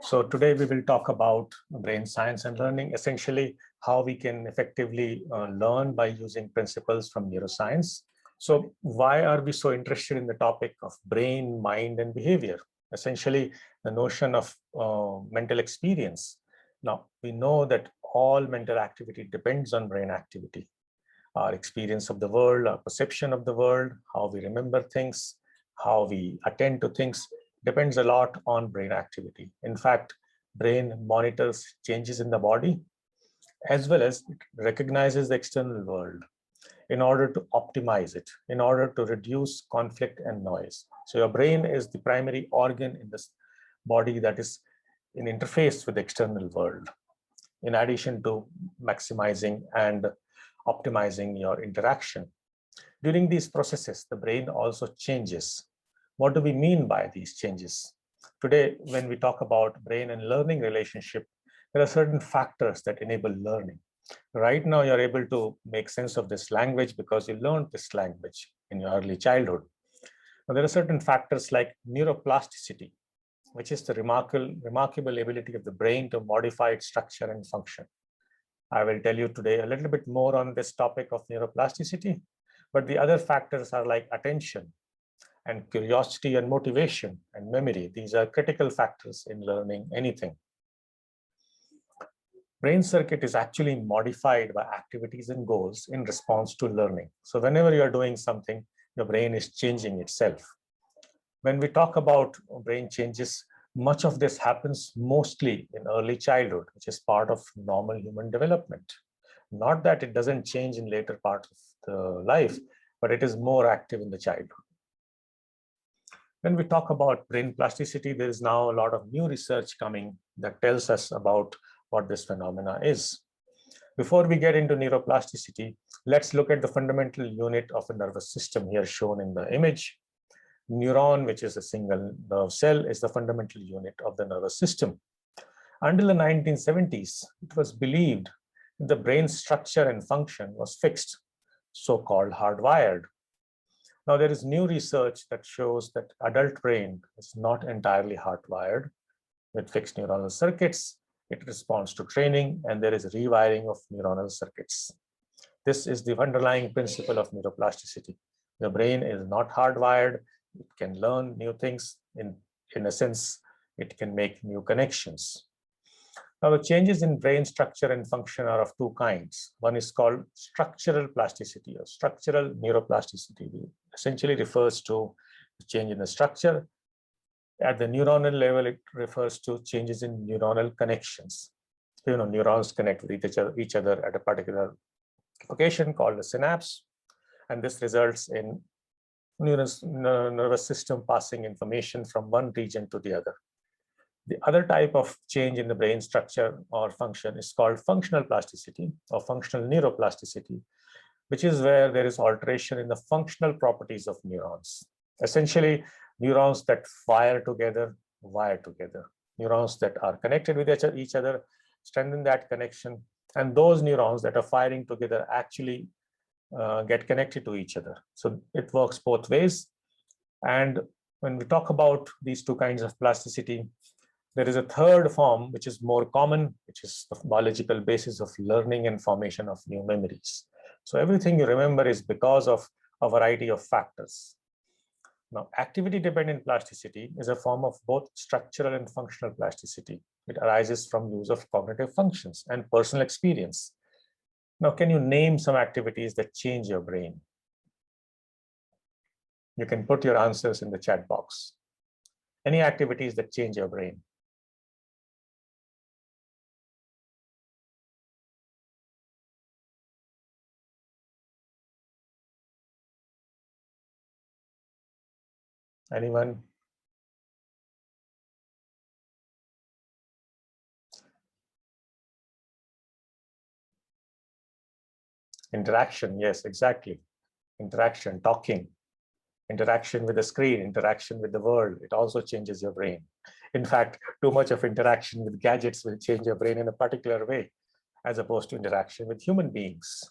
So today we will talk about brain science and learning, essentially how we can effectively learn by using principles from neuroscience. So why are we so interested in the topic of brain, mind, and behavior? Essentially, the notion of mental experience. Now, we know that all mental activity depends on brain activity. Our experience of the world, our perception of the world, how we remember things, how we attend to things depends a lot on brain activity. In fact, brain monitors changes in the body as well as it recognizes the external world in order to optimize it, in order to reduce conflict and noise. So your brain is the primary organ in this body that is in interface with the external world, in addition to maximizing and optimizing your interaction. During these processes, the brain also changes. What do we mean by these changes? Today, when we talk about brain and learning relationship, there are certain factors that enable learning. Right now, you're able to make sense of this language because you learned this language in your early childhood. Now, there are certain factors like neuroplasticity, which is the remarkable ability of the brain to modify its structure and function. I will tell you today a little bit more on this topic of neuroplasticity, but the other factors are like attention and curiosity and motivation and memory. These are critical factors in learning anything. Brain circuit is actually modified by activities and goals in response to learning. So whenever you are doing something, your brain is changing itself. When we talk about brain changes, much of this happens mostly in early childhood, which is part of normal human development. Not that it doesn't change in later parts of the life, but it is more active in the childhood. When we talk about brain plasticity, there is now a lot of new research coming that tells us about what this phenomena is. Before we get into neuroplasticity, let's look at the fundamental unit of a nervous system here shown in the image. Neuron, which is a single nerve cell, is the fundamental unit of the nervous system. Until the 1970s, it was believed that the brain's structure and function was fixed, so-called hardwired. Now, there is new research that shows that adult brain is not entirely hardwired with fixed neuronal circuits. It responds to training, and there is rewiring of neuronal circuits. This is the underlying principle of neuroplasticity. The brain is not hardwired. It can learn new things. In a sense, it can make new connections. Now, the changes in brain structure and function are of two kinds. One is called structural plasticity or structural neuroplasticity. It essentially refers to the change in the structure. At the neuronal level, it refers to changes in neuronal connections. Neurons connect with each other at a particular location called a synapse, and this results in nervous system passing information from one region to the other. The other type of change in the brain structure or function is called functional plasticity or functional neuroplasticity, which is where there is alteration in the functional properties of neurons. Essentially, neurons that fire together, wire together. Neurons that are connected with each other, strengthen that connection, and those neurons that are firing together actually get connected to each other. So it works both ways. And when we talk about these two kinds of plasticity, there is a third form, which is more common, which is the biological basis of learning and formation of new memories. So everything you remember is because of a variety of factors. Now, activity-dependent plasticity is a form of both structural and functional plasticity. It arises from use of cognitive functions and personal experience. Now, can you name some activities that change your brain? You can put your answers in the chat box. Any activities that change your brain? Anyone? Interaction, yes, exactly. Interaction, talking, interaction with the screen, interaction with the world. It also changes your brain. In fact, too much of interaction with gadgets will change your brain in a particular way, as opposed to interaction with human beings.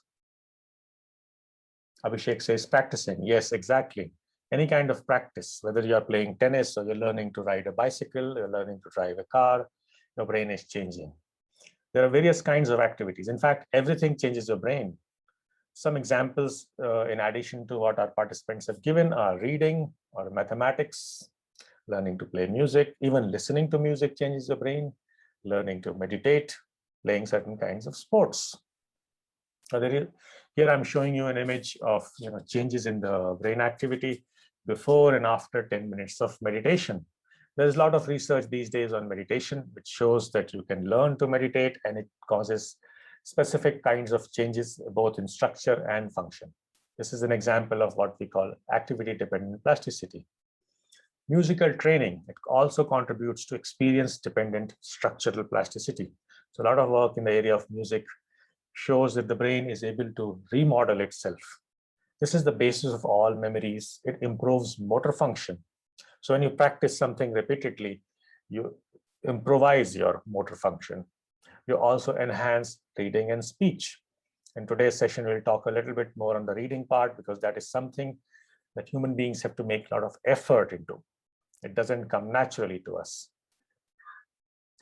Abhishek says practicing. Yes, exactly. Any kind of practice, whether you're playing tennis or you're learning to ride a bicycle, you're learning to drive a car, your brain is changing. There are various kinds of activities. In fact, everything changes your brain. Some examples, in addition to what our participants have given, are reading or mathematics, learning to play music, even listening to music changes your brain, learning to meditate, playing certain kinds of sports. Here I'm showing you an image of changes in the brain activity before and after 10 minutes of meditation. There's a lot of research these days on meditation, which shows that you can learn to meditate and it causes specific kinds of changes, both in structure and function. This is an example of what we call activity-dependent plasticity. Musical training, it also contributes to experience-dependent structural plasticity. So a lot of work in the area of music shows that the brain is able to remodel itself. This is the basis of all memories. It improves motor function. So when you practice something repeatedly, you improvise your motor function. You also enhance reading and speech. In today's session, we'll talk a little bit more on the reading part, because that is something that human beings have to make a lot of effort into. It doesn't come naturally to us.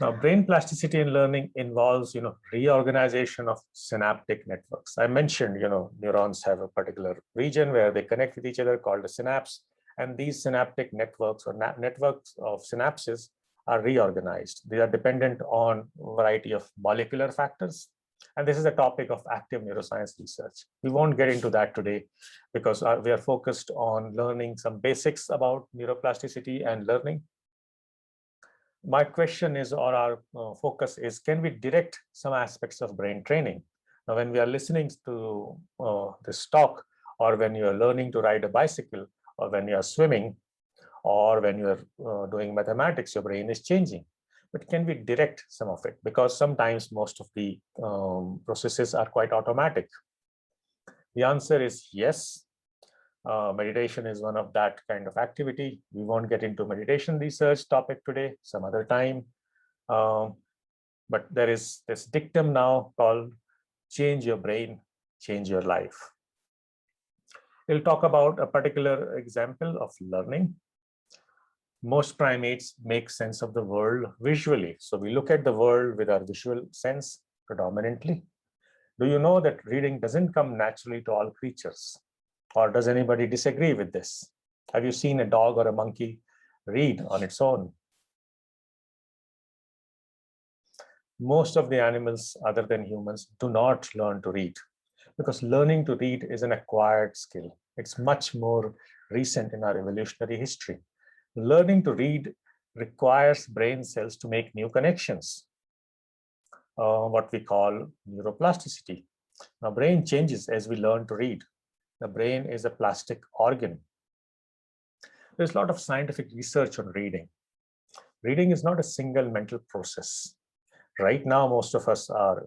Now, brain plasticity in learning involves, reorganization of synaptic networks. I mentioned, neurons have a particular region where they connect with each other called a synapse. And these synaptic networks or networks of synapses are reorganized. They are dependent on a variety of molecular factors. And this is a topic of active neuroscience research. We won't get into that today because we are focused on learning some basics about neuroplasticity and learning. My question is, or our focus is, can we direct some aspects of brain training? Now, when we are listening to this talk, or when you are learning to ride a bicycle, or when you are swimming, or when you are doing mathematics, your brain is changing. But can we direct some of it? Because sometimes most of the processes are quite automatic. The answer is yes. Meditation is one of that kind of activity. We won't get into meditation research topic today, some other time. But there is this dictum now called change your brain, change your life. We'll talk about a particular example of learning. Most primates make sense of the world visually. So we look at the world with our visual sense predominantly. Do you know that reading doesn't come naturally to all creatures? Or does anybody disagree with this? Have you seen a dog or a monkey read on its own? Most of the animals other than humans do not learn to read, because learning to read is an acquired skill. It's much more recent in our evolutionary history. Learning to read requires brain cells to make new connections, what we call neuroplasticity. Now, brain changes as we learn to read. The brain is a plastic organ. There's a lot of scientific research on reading. Reading is not a single mental process. Right now, most of us are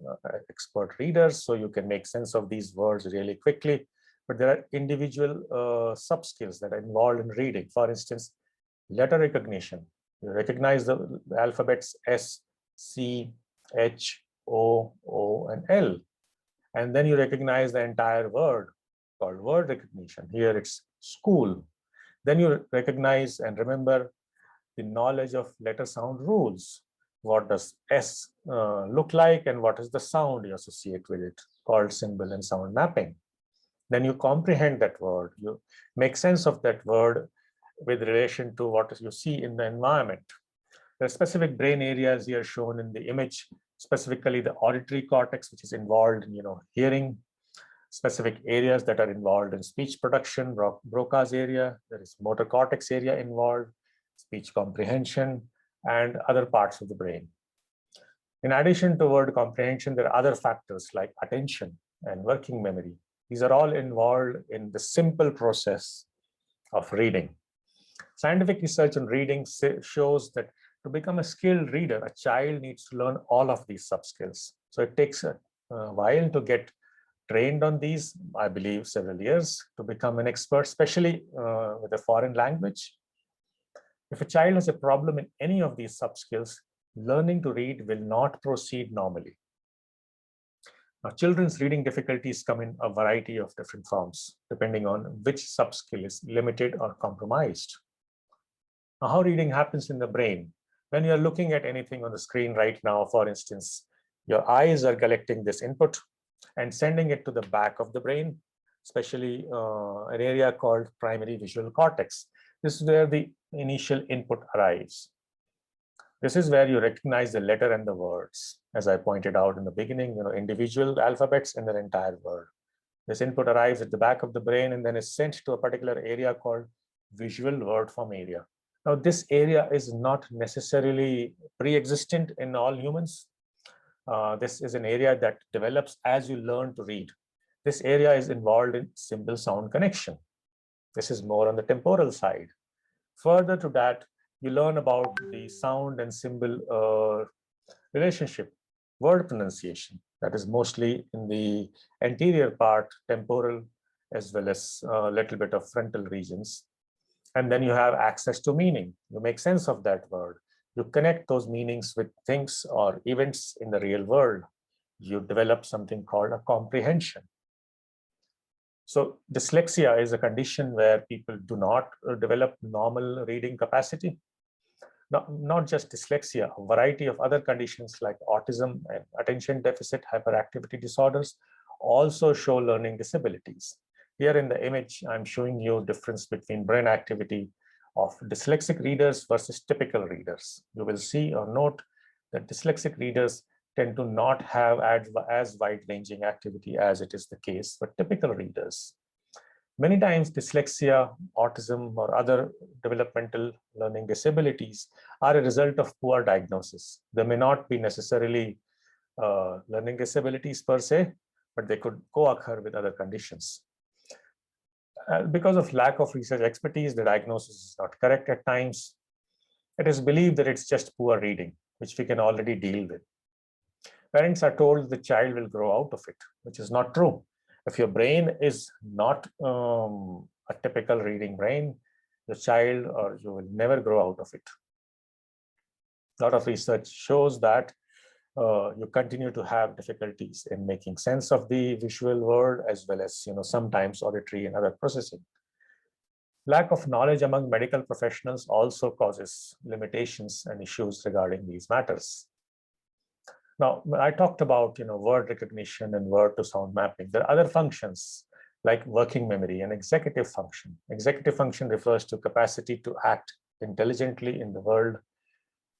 expert readers, so you can make sense of these words really quickly. But there are individual sub-skills that are involved in reading. For instance, letter recognition. You recognize the alphabets S, C, H, O, and L. And then you recognize the entire word, called word recognition. Here it's school. Then you recognize and remember the knowledge of letter sound rules. What does S look like, and what is the sound you associate with it, called symbol and sound mapping. Then you comprehend that word. You make sense of that word with relation to what you see in the environment. There are specific brain areas here shown in the image, specifically the auditory cortex, which is involved in hearing, specific areas that are involved in speech production, Broca's area. There is motor cortex area involved, speech comprehension, and other parts of the brain. In addition to word comprehension, there are other factors like attention and working memory. These are all involved in the simple process of reading. Scientific research on reading shows that to become a skilled reader, a child needs to learn all of these sub-skills. So it takes a while to get trained on these, I believe several years, to become an expert, especially with a foreign language. If a child has a problem in any of these sub-skills, learning to read will not proceed normally. Now, children's reading difficulties come in a variety of different forms, depending on which sub-skill is limited or compromised. Now, how reading happens in the brain? When you're looking at anything on the screen right now, for instance, your eyes are collecting this input and sending it to the back of the brain, especially an area called primary visual cortex. This is where the initial input arrives. This is where you recognize the letter and the words. As I pointed out in the beginning, individual alphabets and their entire word. This input arrives at the back of the brain and then is sent to a particular area called visual word form area. Now, this area is not necessarily pre-existent in all humans. This is an area that develops as you learn to read. This area is involved in symbol sound connection. This is more on the temporal side. Further to that, you learn about the sound and symbol relationship, word pronunciation, that is mostly in the anterior part, temporal, as well as a little bit of frontal regions. And then you have access to meaning. You make sense of that word. You connect those meanings with things or events in the real world. You develop something called a comprehension. So dyslexia is a condition where people do not develop normal reading capacity. Not just dyslexia, a variety of other conditions like autism and attention deficit hyperactivity disorders also show learning disabilities. Here in the image, I'm showing you difference between brain activity of dyslexic readers versus typical readers. You will see or note that dyslexic readers tend to not have as wide-ranging activity as it is the case for typical readers. Many times dyslexia, autism, or other developmental learning disabilities are a result of poor diagnosis. They may not be necessarily learning disabilities per se, but they could co-occur with other conditions. Because of lack of research expertise, the diagnosis is not correct at times. It is believed that it's just poor reading, which we can already deal with. Parents are told the child will grow out of it, which is not true. If your brain is not a typical reading brain, the child or you will never grow out of it. A lot of research shows that you continue to have difficulties in making sense of the visual world, as well as sometimes auditory and other processing. Lack of knowledge among medical professionals also causes limitations and issues regarding these matters. Now, I talked about word recognition and word to sound mapping. There are other functions like working memory and executive function. Executive function refers to capacity to act intelligently in the world.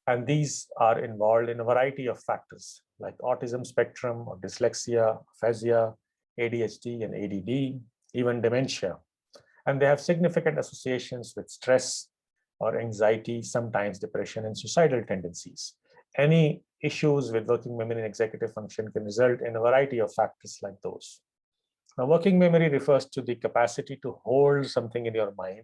And these are involved in a variety of factors like autism spectrum or dyslexia, aphasia, ADHD and ADD, even dementia. And they have significant associations with stress or anxiety, sometimes depression and suicidal tendencies. Any issues with working memory and executive function can result in a variety of factors like those. Now, working memory refers to the capacity to hold something in your mind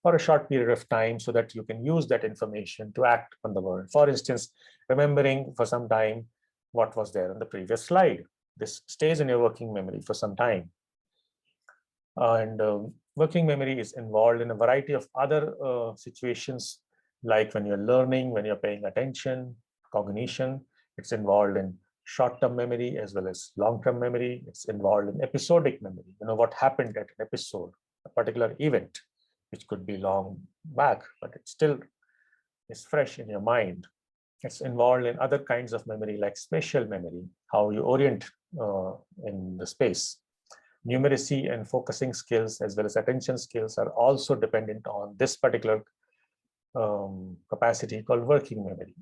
for a short period of time so that you can use that information to act on the world. For instance, remembering for some time what was there on the previous slide. This stays in your working memory for some time. And working memory is involved in a variety of other situations, like when you're learning, when you're paying attention, cognition. It's involved in short-term memory as well as long-term memory. It's involved in episodic memory. What happened at an episode, a particular event, which could be long back, but it still is fresh in your mind. It's involved in other kinds of memory like spatial memory, how you orient in the space. Numeracy and focusing skills as well as attention skills are also dependent on this particular capacity called working memory.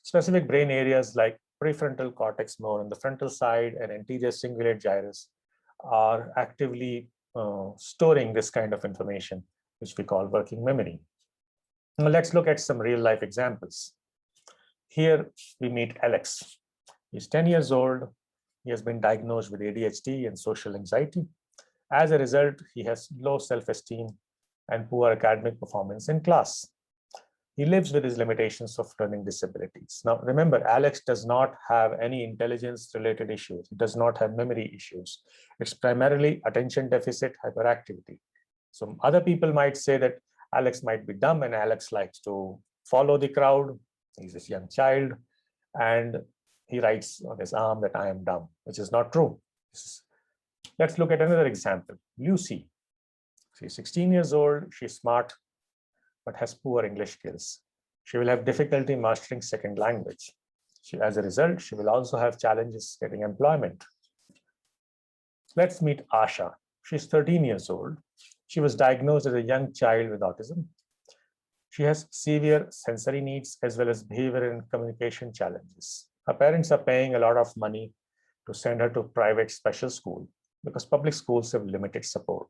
Specific brain areas like prefrontal cortex more on the frontal side and anterior cingulate gyrus are actively storing this kind of information, which we call working memory. Now let's look at some real life examples. Here we meet Alex. He's 10 years old. He has been diagnosed with ADHD and social anxiety. As a result, he has low self-esteem and poor academic performance in class. He lives with his limitations of learning disabilities. Now, remember, Alex does not have any intelligence-related issues. He does not have memory issues. It's primarily attention deficit hyperactivity. So other people might say that Alex might be dumb and Alex likes to follow the crowd. He's a young child and he writes on his arm that I am dumb, which is not true. Let's look at another example. Lucy. She's 16 years old. She's smart, but has poor English skills. She will have difficulty mastering second language. As a result, she will also have challenges getting employment. Let's meet Asha. She's 13 years old. She was diagnosed as a young child with autism. She has severe sensory needs as well as behavior and communication challenges. Her parents are paying a lot of money to send her to private special school because public schools have limited support.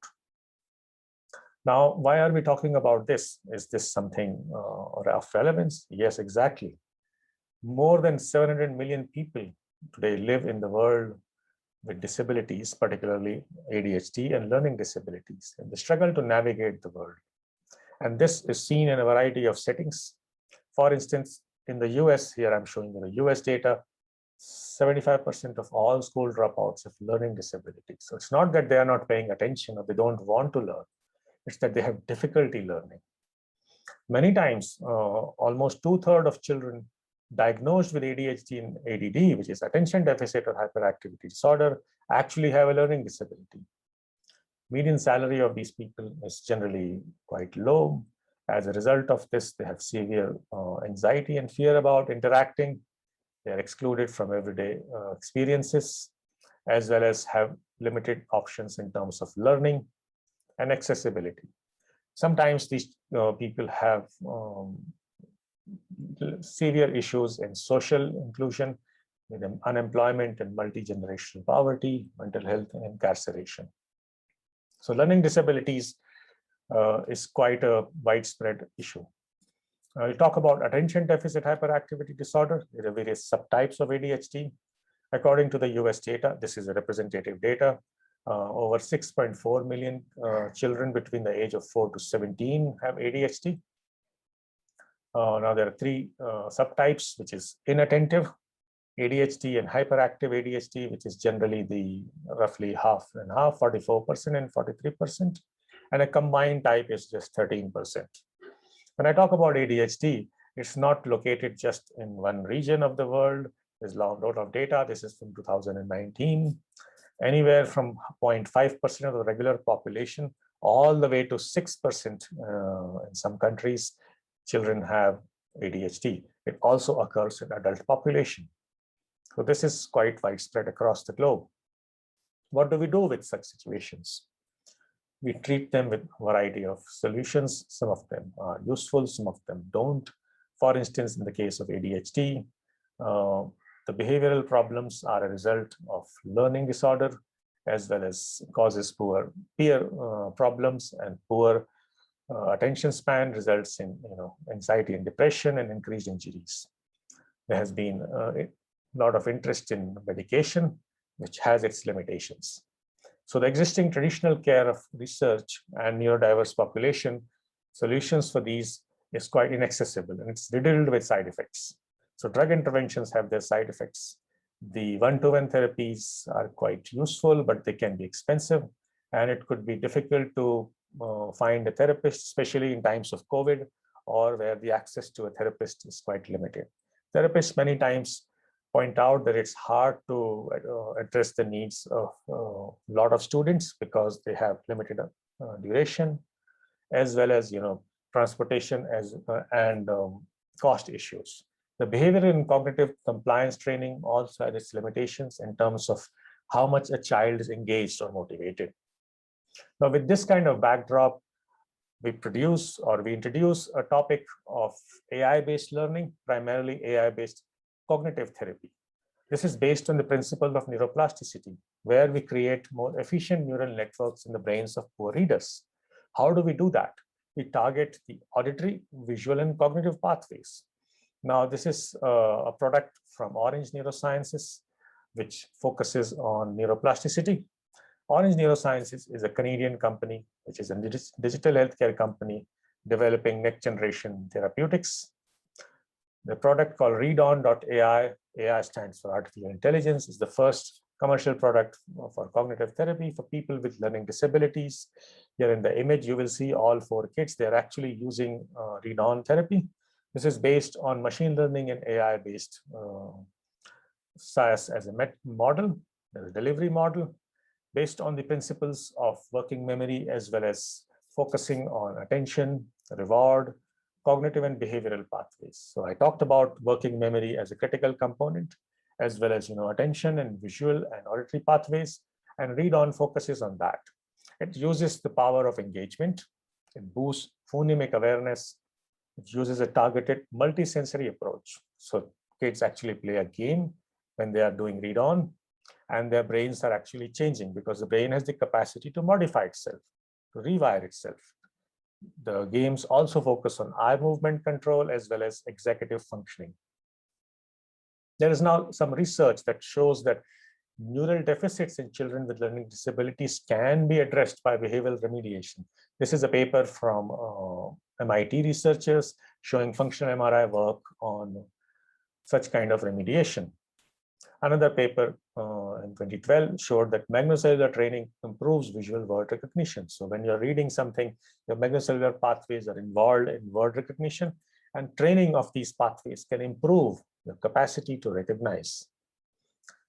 Now, why are we talking about this? Is this something of relevance? Yes, exactly. More than 700 million people today live in the world with disabilities, particularly ADHD and learning disabilities, and they struggle to navigate the world. And this is seen in a variety of settings. For instance, in the US, here I'm showing you the US data, 75% of all school dropouts have learning disabilities. So it's not that they are not paying attention or they don't want to learn, it's that they have difficulty learning. Many times, almost 2/3 of children diagnosed with ADHD and ADD, which is attention deficit or hyperactivity disorder, actually have a learning disability. Median salary of these people is generally quite low. As a result of this, they have severe anxiety and fear about interacting. They are excluded from everyday experiences, as well as have limited options in terms of learning and accessibility. Sometimes these people have severe issues in social inclusion, with unemployment and multi-generational poverty, mental health, and incarceration. So learning disabilities is quite a widespread issue. We'll talk about attention deficit hyperactivity disorder. There are various subtypes of ADHD. According to the US data, this is a representative data, over 6.4 million children between the age of 4 to 17 have ADHD. Now there are three subtypes, which is inattentive ADHD and hyperactive ADHD, which is generally the roughly half and half, 44% and 43%. And a combined type is just 13%. When I talk about ADHD, it's not located just in one region of the world. There's a lot of data. This is from 2019. Anywhere from 0.5% of the regular population all the way to 6% in some countries, children have ADHD. It also occurs in adult population. So this is quite widespread across the globe. What do we do with such situations? We treat them with a variety of solutions. Some of them are useful, some of them don't. For instance, in the case of ADHD, the behavioral problems are a result of learning disorder, as well as causes poor peer problems, and poor attention span results in anxiety and depression and increased injuries. There has been a lot of interest in medication, which has its limitations. So the existing traditional care of research and neurodiverse population solutions for these is quite inaccessible, and it's riddled with side effects. So drug interventions have their side effects. The one-to-one therapies are quite useful, but they can be expensive, and it could be difficult to find a therapist, especially in times of COVID, or where the access to a therapist is quite limited. Therapists many times point out that it's hard to address the needs of a lot of students because they have limited duration, as well as transportation and cost issues. The behavioral and cognitive compliance training also has its limitations in terms of how much a child is engaged or motivated. Now, with this kind of backdrop, we introduce a topic of AI-based learning, primarily AI-based cognitive therapy. This is based on the principle of neuroplasticity, where we create more efficient neural networks in the brains of poor readers. How do we do that? We target the auditory, visual, and cognitive pathways. Now, this is a product from Orange Neurosciences, which focuses on neuroplasticity. Orange Neurosciences is a Canadian company, which is a digital healthcare company developing next-generation therapeutics. The product called readon.ai, AI stands for artificial intelligence, is the first commercial product for cognitive therapy for people with learning disabilities. Here in the image, you will see all 4 kids. They're actually using readon therapy. This is based on machine learning and AI-based SAS as a model, a delivery model, based on the principles of working memory, as well as focusing on attention, reward, cognitive and behavioral pathways. So I talked about working memory as a critical component, as well as attention and visual and auditory pathways, and read-on focuses on that. It uses the power of engagement. It boosts phonemic awareness. It uses a targeted multisensory approach. So kids actually play a game when they are doing read-on, and their brains are actually changing because the brain has the capacity to modify itself, to rewire itself. The games also focus on eye movement control as well as executive functioning. There is now some research that shows that neural deficits in children with learning disabilities can be addressed by behavioral remediation. This is a paper from MIT researchers showing functional MRI work on such kind of remediation. Another paper in 2012 showed that magnocellular training improves visual word recognition. So when you're reading something, your magnocellular pathways are involved in word recognition, and training of these pathways can improve your capacity to recognize.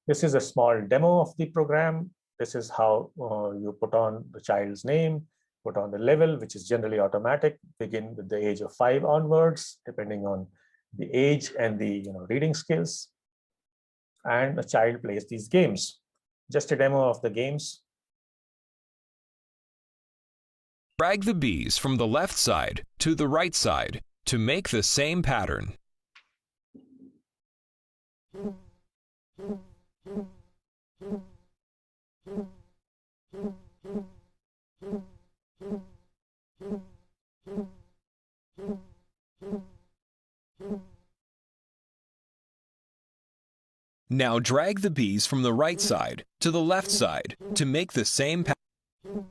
This is a small demo of the program. This is how you put on the child's name, put on the level, which is generally automatic, begin with the age of 5 onwards, depending on the age and the reading skills. And the child plays these games. Just a demo of the games. Drag the bees from the left side to the right side to make the same pattern. Now drag the bees from the right side to the left side to make the same pattern.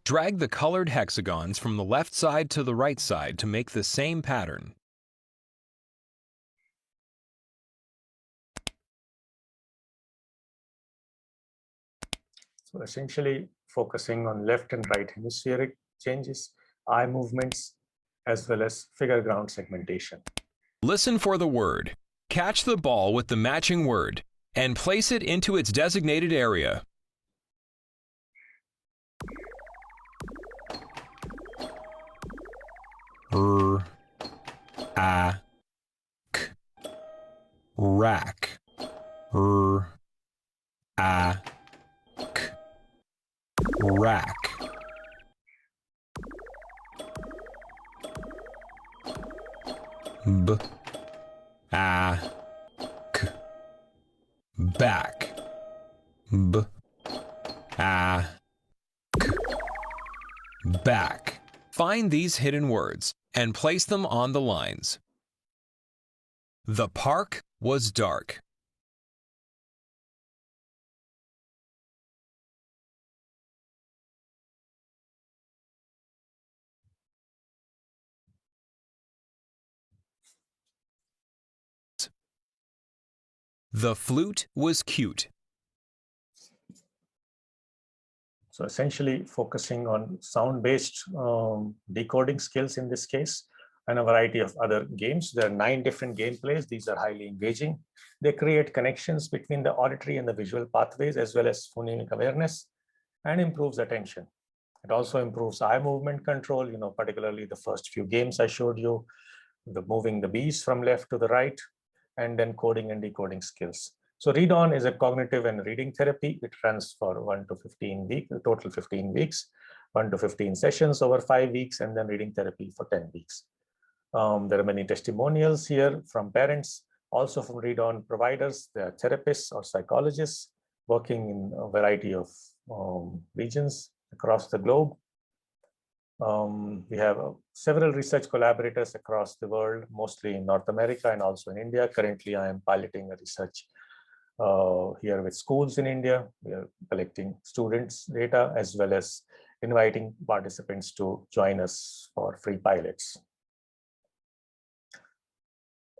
Drag the colored hexagons from the left side to the right side to make the same pattern. So essentially focusing on left and right hemispheric changes, eye movements, as well as figure ground segmentation. Listen for the word. Catch the ball with the matching word and place it into its designated area. Rack. Rack. Back. Back. Find these hidden words and place them on the lines. The park was dark. The flute was cute. So essentially focusing on sound-based decoding skills in this case, and a variety of other games. There are 9 different gameplays. These are highly engaging. They create connections between the auditory and the visual pathways, as well as phonemic awareness, and improves attention. It also improves eye movement control, particularly the first few games I showed you, the moving the bees from left to the right, and then coding and decoding skills. So read-on is a cognitive and reading therapy. It runs for 1 to 15 weeks, total 15 weeks, 1 to 15 sessions over 5 weeks, and then reading therapy for 10 weeks. There are many testimonials here from parents, also from read-on providers. There are therapists or psychologists working in a variety of regions across the globe. We have several research collaborators across the world, mostly in North America and also in India. Currently, I am piloting a research here with schools in India. We are collecting students' data as well as inviting participants to join us for free pilots.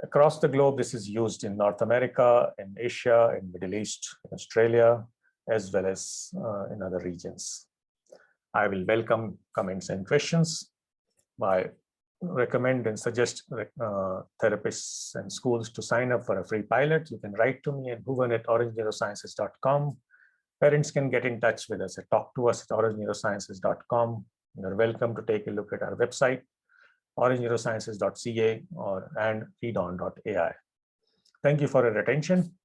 Across the globe, this is used in North America, in Asia, in Middle East, in Australia, as well as in other regions. I will welcome comments and questions. I recommend and suggest therapists and schools to sign up for a free pilot. You can write to me at bhuvan@orangeneurosciences.com. Parents can get in touch with us and talk to us at orangeneurosciences.com. You're welcome to take a look at our website, orangeneurosciences.ca and readon.ai. Thank you for your attention.